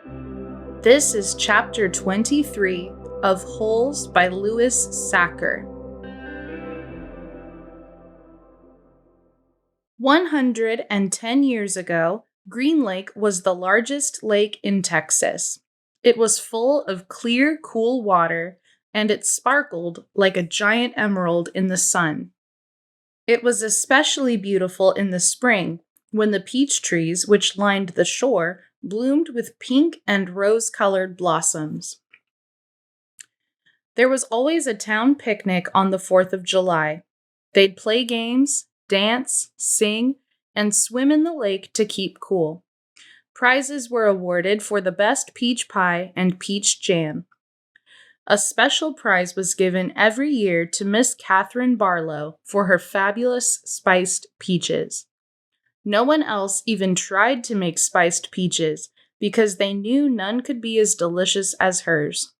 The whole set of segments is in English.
This is Chapter 23 of Holes by Louis Sachar. 110 years ago, Green Lake was the largest lake in Texas. It was full of clear, cool water, and it sparkled like a giant emerald in the sun. It was especially beautiful in the spring, when the peach trees which lined the shore bloomed with pink and rose-colored blossoms. There was always a town picnic on the 4th of July. They'd play games, dance, sing, and swim in the lake to keep cool. Prizes were awarded for the best peach pie and peach jam. A special prize was given every year to Miss Katherine Barlow for her fabulous spiced peaches. No one else even tried to make spiced peaches because they knew none could be as delicious as hers.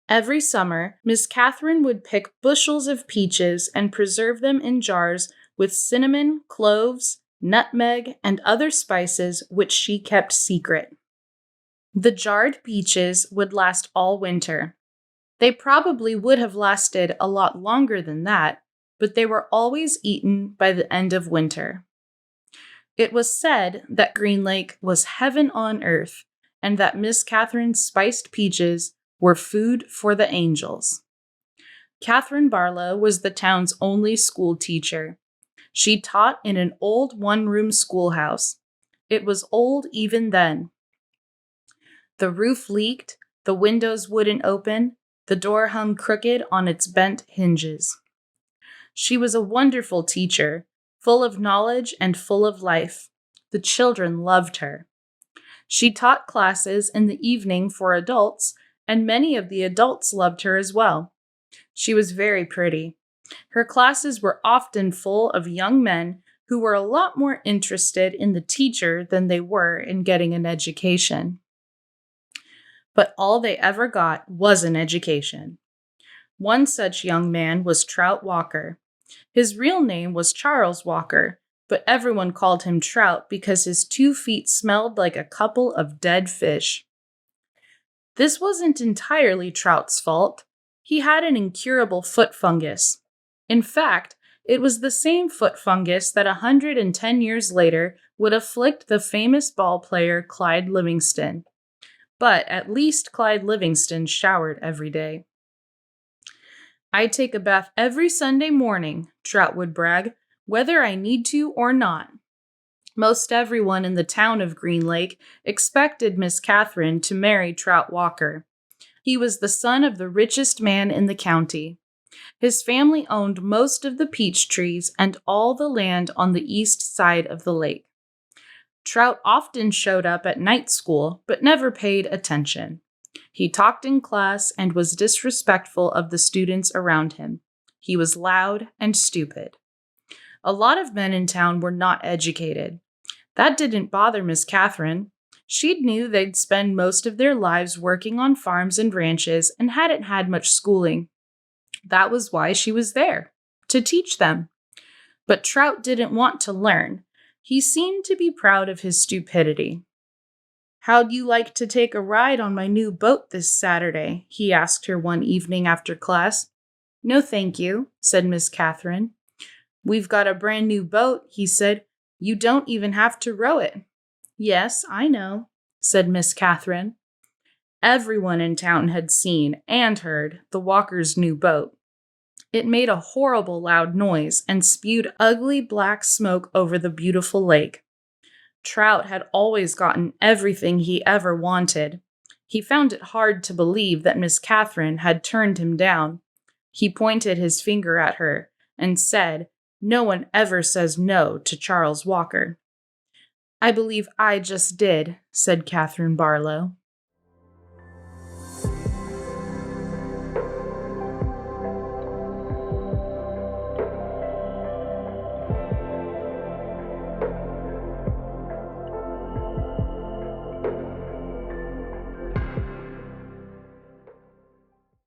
Every summer, Miss Katherine would pick bushels of peaches and preserve them in jars with cinnamon, cloves, nutmeg, and other spices which she kept secret. The jarred peaches would last all winter. They probably would have lasted a lot longer than that, but they were always eaten by the end of winter. It was said that Green Lake was heaven on earth, and that Miss Katherine's spiced peaches were food for the angels. Katherine Barlow was the town's only school teacher. She taught in an old one-room schoolhouse. It was old even then. The roof leaked, the windows wouldn't open, the door hung crooked on its bent hinges. She was a wonderful teacher, full of knowledge and full of life. The children loved her. She taught classes in the evening for adults, and many of the adults loved her as well. She was very pretty. Her classes were often full of young men who were a lot more interested in the teacher than they were in getting an education. But all they ever got was an education. One such young man was Trout Walker. His real name was Charles Walker, but everyone called him Trout because his 2 feet smelled like a couple of dead fish. This wasn't entirely Trout's fault. He had an incurable foot fungus. In fact, it was the same foot fungus that 110 years later would afflict the famous ball player Clyde Livingston. But at least Clyde Livingston showered every day. "I take a bath every Sunday morning," Trout would brag, "whether I need to or not." Most everyone in the town of Green Lake expected Miss Katherine to marry Trout Walker. He was the son of the richest man in the county. His family owned most of the peach trees and all the land on the east side of the lake. Trout often showed up at night school, but never paid attention. He talked in class and was disrespectful of the students around him. He was loud and stupid. A lot of men in town were not educated. That didn't bother Miss Katherine. She knew they'd spend most of their lives working on farms and ranches and hadn't had much schooling. That was why she was there, to teach them. But Trout didn't want to learn. He seemed to be proud of his stupidity. "How'd you like to take a ride on my new boat this Saturday?" he asked her one evening after class. "No, thank you," said Miss Katherine. "We've got a brand new boat," he said. "You don't even have to row it." "Yes, I know," said Miss Katherine. Everyone in town had seen and heard the Walkers' new boat. It made a horrible loud noise and spewed ugly black smoke over the beautiful lake. Trout had always gotten everything he ever wanted. He found it hard to believe that Miss Katherine had turned him down. He pointed his finger at her and said, "No one ever says no to Charles Walker." "I believe I just did," said Katherine Barlow.